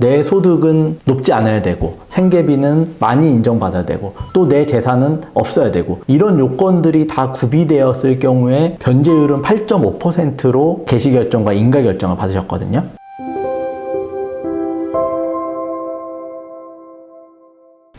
내 소득은 높지 않아야 되고 생계비는 많이 인정받아야 되고 또 내 재산은 없어야 되고 이런 요건들이 다 구비되었을 경우에 변제율은 8.5%로 개시결정과 인가결정을 받으셨거든요.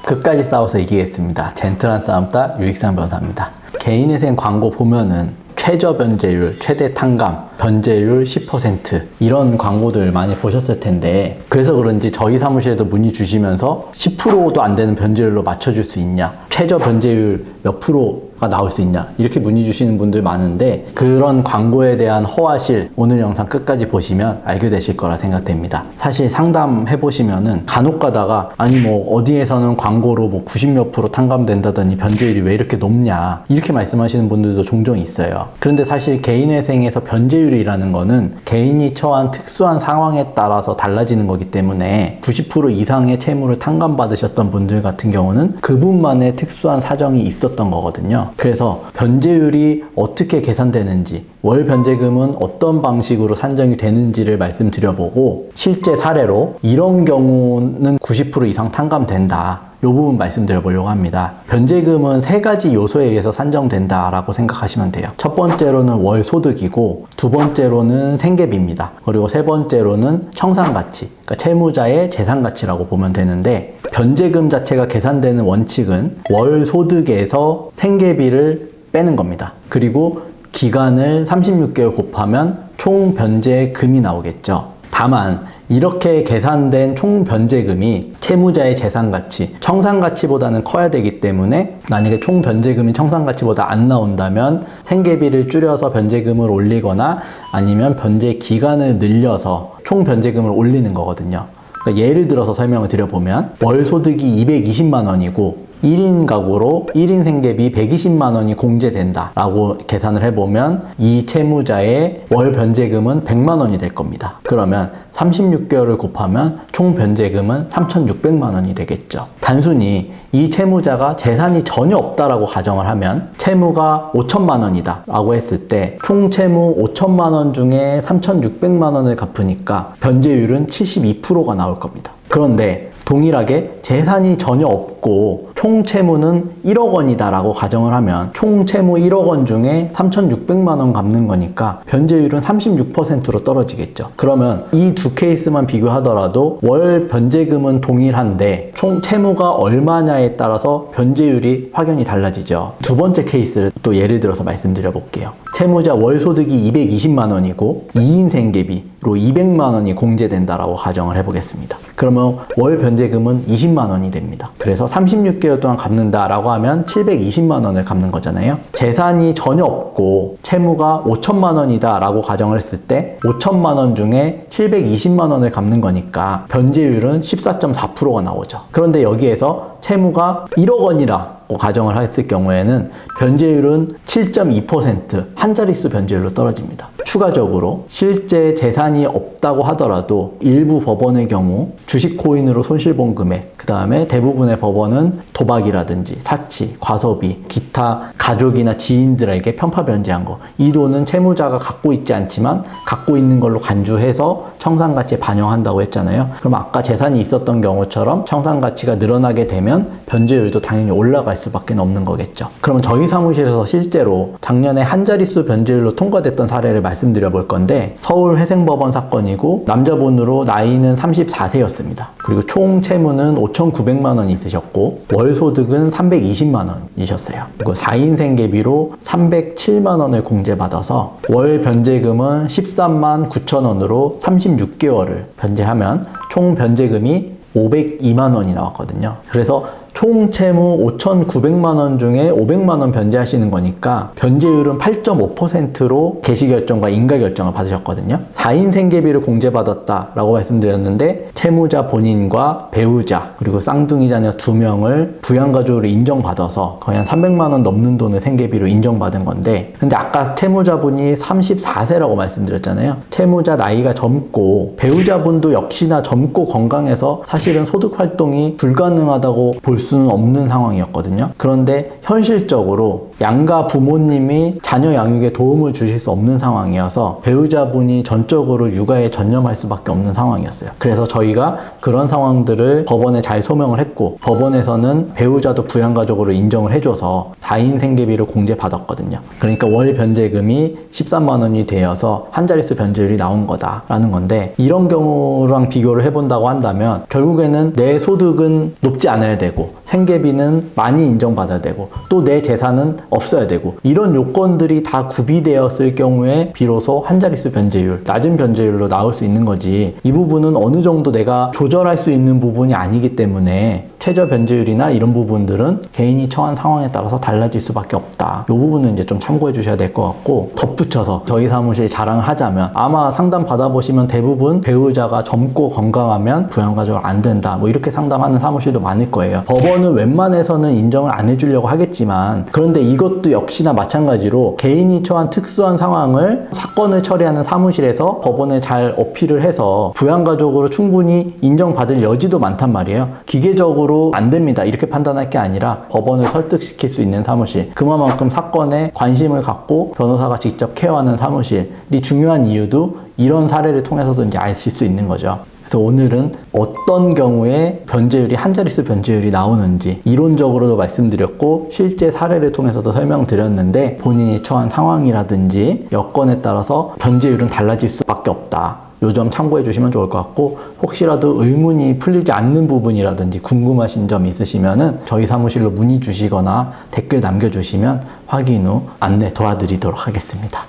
끝까지 싸워서 이기겠습니다. 젠틀한 싸움따 유익상 변호사입니다. 개인회생 광고 보면은 최저 변제율, 최대 탕감, 변제율 10% 이런 광고들 많이 보셨을 텐데 그래서 그런지 저희 사무실에도 문의 주시면서 10%도 안 되는 변제율로 맞춰줄 수 있냐, 최저 변제율 몇 프로가 나올 수 있냐 이렇게 문의 주시는 분들 많은데 그런 광고에 대한 허와실 오늘 영상 끝까지 보시면 알게 되실 거라 생각됩니다. 사실 상담해 보시면은 간혹 가다가 아니 뭐 어디에서는 광고로 뭐 90몇 프로 탕감된다더니 변제율이 왜 이렇게 높냐 이렇게 말씀하시는 분들도 종종 있어요. 그런데 사실 개인회생에서 변제율이라는 거는 개인이 처한 특수한 상황에 따라서 달라지는 거기 때문에 90% 이상의 채무를 탕감받으셨던 분들 같은 경우는 그분만의 특수한 사정이 있었던 거거든요. 그래서 변제율이 어떻게 계산되는지, 월 변제금은 어떤 방식으로 산정이 되는지를 말씀드려보고 실제 사례로 이런 경우는 90% 이상 탕감된다. 이 부분 말씀드려보려고 합니다. 변제금은 3가지 요소에 의해서 산정된다라고 생각하시면 돼요. 첫 번째로는 월 소득이고 두 번째로는 생계비입니다. 그리고 세 번째로는 청산가치, 그러니까 채무자의 재산가치라고 보면 되는데 변제금 자체가 계산되는 원칙은 월 소득에서 생계비를 빼는 겁니다. 그리고 기간을 36개월 곱하면 총 변제금이 나오겠죠. 다만 이렇게 계산된 총 변제금이 채무자의 재산가치, 청산가치보다는 커야 되기 때문에 만약에 총 변제금이 청산가치보다 안 나온다면 생계비를 줄여서 변제금을 올리거나 아니면 변제 기간을 늘려서 총 변제금을 올리는 거거든요. 그러니까 예를 들어서 설명을 드려보면 월 소득이 220만 원이고 1인 가구로 1인 생계비 120만 원이 공제된다 라고 계산을 해보면 이 채무자의 월 변제금은 100만 원이 될 겁니다. 그러면 36개월을 곱하면 총 변제금은 3,600만 원이 되겠죠. 단순히 이 채무자가 재산이 전혀 없다라고 가정을 하면 채무가 5천만 원이다 라고 했을 때 총 채무 5천만 원 중에 3,600만 원을 갚으니까 변제율은 72%가 나올 겁니다. 그런데 동일하게 재산이 전혀 없고 총 채무는 1억 원이다 라고 가정을 하면 총 채무 1억 원 중에 3,600만 원 갚는 거니까 변제율은 36%로 떨어지겠죠. 그러면 이 두 케이스만 비교하더라도 월 변제금은 동일한데 총 채무가 얼마냐에 따라서 변제율이 확연히 달라지죠. 두 번째 케이스를 또 예를 들어서 말씀드려 볼게요. 채무자 월 소득이 220만 원이고 2인 생계비로 200만 원이 공제된다라고 가정을 해보겠습니다. 그러면 월 변제금은 20만 원이 됩니다. 그래서 36개월 동안 갚는다라고 하면 720만 원을 갚는 거잖아요. 재산이 전혀 없고 채무가 5천만 원이다 라고 가정을 했을 때 5천만 원 중에 720만 원을 갚는 거니까 변제율은 14.4%가 나오죠. 그런데 여기에서 채무가 1억 원이라 가정을 했을 경우에는 변제율은 7.2% 한 자릿수 변제율로 떨어집니다. 추가적으로 실제 재산이 없다고 하더라도 일부 법원의 경우 주식 코인으로 손실본 금액, 그 다음에 대부분의 법원은 도박이라든지 사치, 과소비, 기타 가족이나 지인들에게 편파 변제한 거, 이 돈은 채무자가 갖고 있지 않지만 갖고 있는 걸로 간주해서 청산가치에 반영한다고 했잖아요. 그럼 아까 재산이 있었던 경우처럼 청산가치가 늘어나게 되면 변제율도 당연히 올라갈 수밖에 없는 거겠죠. 그러면 저희 사무실에서 실제로 작년에 한 자릿수 변제율로 통과됐던 사례를 말씀드려 볼 건데 서울회생법원 사건이고 남자분으로 나이는 34세였습니다. 그리고 총 채무는 5,900만 원이 있으셨고 월 소득은 320만 원이셨어요. 그리고 4인 생계비로 307만 원을 공제받아서 월 변제금은 13만 9천 원으로 36개월을 변제하면 총 변제금이 502만 원이 나왔거든요. 그래서 총 채무 5,900만 원 중에 500만 원 변제하시는 거니까 변제율은 8.5%로 개시결정과 인가결정을 받으셨거든요. 4인 생계비를 공제받았다라고 말씀드렸는데 채무자 본인과 배우자 그리고 쌍둥이 자녀 2명을 부양가족으로 인정받아서 거의 한 300만 원 넘는 돈을 생계비로 인정받은 건데 근데 아까 채무자분이 34세라고 말씀드렸잖아요. 채무자 나이가 젊고 배우자분도 역시나 젊고 건강해서 사실은 소득 활동이 불가능하다고 볼 수 수는 없는 상황이었거든요. 그런데 현실적으로 양가 부모님이 자녀 양육에 도움을 주실 수 없는 상황이어서 배우자분이 전적으로 육아에 전념할 수밖에 없는 상황이었어요. 그래서 저희가 그런 상황들을 법원에 잘 소명을 했고, 법원에서는 배우자도 부양가족으로 인정을 해줘서 4인 생계비를 공제받았거든요. 그러니까 월 변제금이 13만 원이 되어서 한 자릿수 변제율이 나온 거다라는 건데, 이런 경우랑 비교를 해본다고 한다면 결국에는 내 소득은 높지 않아야 되고, 생계비는 많이 인정받아야 되고, 또 내 재산은 없어야 되고, 이런 요건들이 다 구비되었을 경우에 비로소 한 자릿수 변제율, 낮은 변제율로 나올 수 있는 거지, 이 부분은 어느 정도 내가 조절할 수 있는 부분이 아니기 때문에 최저 변제율이나 이런 부분들은 개인이 처한 상황에 따라서 달라질 수밖에 없다. 이 부분은 이제 좀 참고해 주셔야 될 것 같고, 덧붙여서 저희 사무실 자랑을 하자면 아마 상담 받아보시면 대부분 배우자가 젊고 건강하면 부양가족 안 된다, 뭐 이렇게 상담하는 사무실도 많을 거예요. 법원은 웬만해서는 인정을 안 해주려고 하겠지만, 그런데 이것도 역시나 마찬가지로 개인이 처한 특수한 상황을 사건을 처리하는 사무실에서 법원에 잘 어필을 해서 부양가족으로 충분히 인정받을 여지도 많단 말이에요. 기계적으로 안 됩니다 이렇게 판단할 게 아니라 법원을 설득시킬 수 있는 사무실, 그만큼 사건에 관심을 갖고 변호사가 직접 케어하는 사무실이 중요한 이유도 이런 사례를 통해서도 이제 아실 수 있는 거죠. 그래서 오늘은 어떤 경우에 변제율이 한 자릿수 변제율이 나오는지 이론적으로도 말씀드렸고, 실제 사례를 통해서도 설명드렸는데, 본인이 처한 상황이라든지 여건에 따라서 변제율은 달라질 수밖에 없다. 요 점 참고해 주시면 좋을 것 같고, 혹시라도 의문이 풀리지 않는 부분이라든지 궁금하신 점 있으시면은 저희 사무실로 문의 주시거나 댓글 남겨주시면 확인 후 안내 도와드리도록 하겠습니다.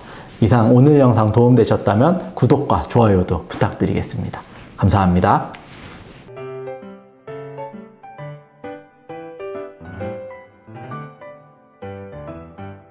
이상 오늘 영상 도움되셨다면 구독과 좋아요도 부탁드리겠습니다. 감사합니다.